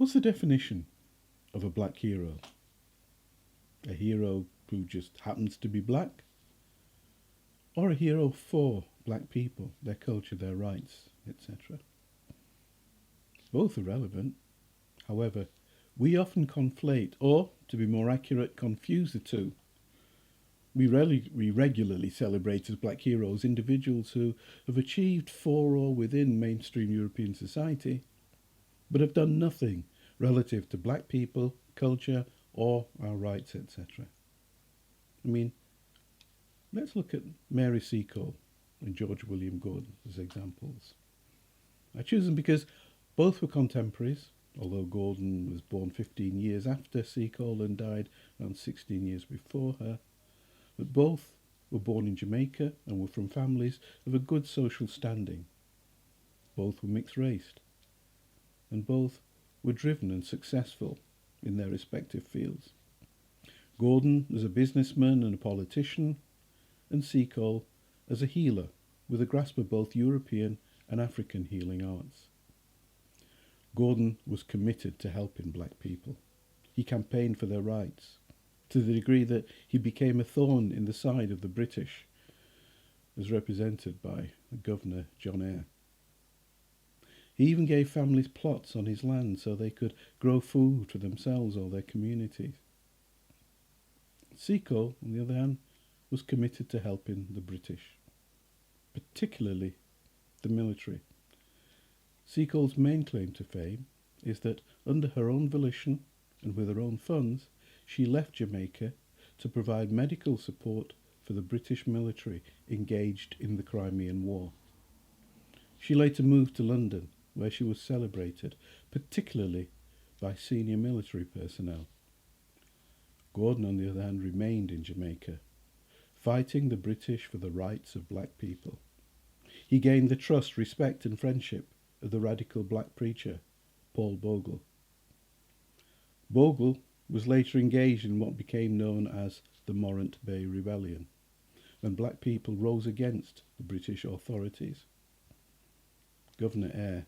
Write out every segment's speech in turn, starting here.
What's the definition of a black hero? A hero who just happens to be black? Or a hero for black people, their culture, their rights, etc.? Both are relevant. However, we often conflate, or, to be more accurate, confuse the two. We regularly celebrate as black heroes individuals who have achieved for or within mainstream European society, but have done nothing relative to black people, culture, or our rights, etc. I mean, let's look at Mary Seacole and George William Gordon as examples. I choose them because both were contemporaries, although Gordon was born 15 years after Seacole and died around 16 years before her. But both were born in Jamaica and were from families of a good social standing. Both were mixed-raced, and both were driven and successful in their respective fields. Gordon as a businessman and a politician, and Seacole as a healer with a grasp of both European and African healing arts. Gordon was committed to helping black people. He campaigned for their rights, to the degree that he became a thorn in the side of the British, as represented by Governor John Eyre. He even gave families plots on his land so they could grow food for themselves or their communities. Seacole, on the other hand, was committed to helping the British, particularly the military. Seacole's main claim to fame is that under her own volition and with her own funds, she left Jamaica to provide medical support for the British military engaged in the Crimean War. She later moved to London, where she was celebrated, particularly by senior military personnel. Gordon, on the other hand, remained in Jamaica, fighting the British for the rights of black people. He gained the trust, respect and friendship of the radical black preacher, Paul Bogle. Bogle was later engaged in what became known as the Morant Bay Rebellion, when black people rose against the British authorities. Governor Eyre,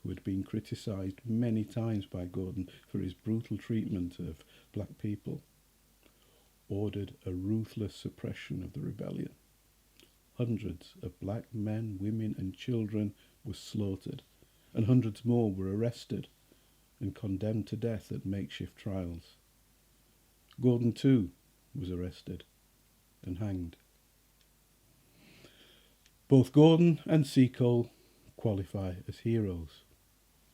who had been criticised many times by Gordon for his brutal treatment of black people, ordered a ruthless suppression of the rebellion. Hundreds of black men, women and children were slaughtered, and hundreds more were arrested and condemned to death at makeshift trials. Gordon too was arrested and hanged. Both Gordon and Seacole qualify as heroes.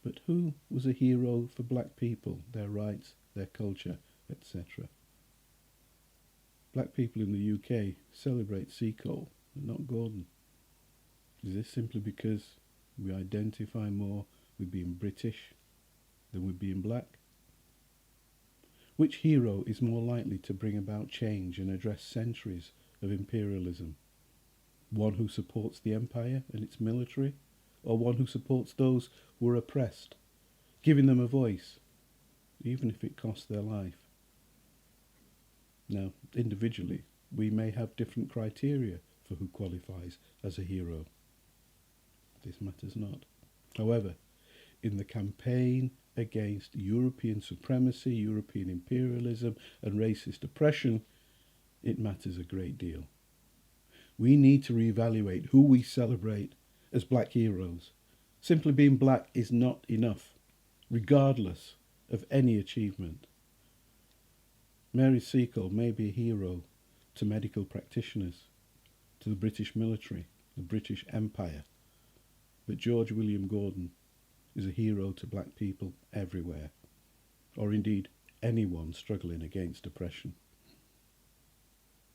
But who was a hero for black people, their rights, their culture, etc.? Black people in the UK celebrate Seacole, but not Gordon. Is this simply because we identify more with being British than with being black? Which hero is more likely to bring about change and address centuries of imperialism? One who supports the empire and its military, or one who supports those who are oppressed, giving them a voice, even if it costs their life? Now, individually, we may have different criteria for who qualifies as a hero. This matters not. However, in the campaign against European supremacy, European imperialism and racist oppression, it matters a great deal. We need to reevaluate who we celebrate as black heroes. Simply being black is not enough, regardless of any achievement. Mary Seacole may be a hero to medical practitioners, to the British military, the British Empire, but George William Gordon is a hero to black people everywhere, or indeed anyone struggling against oppression.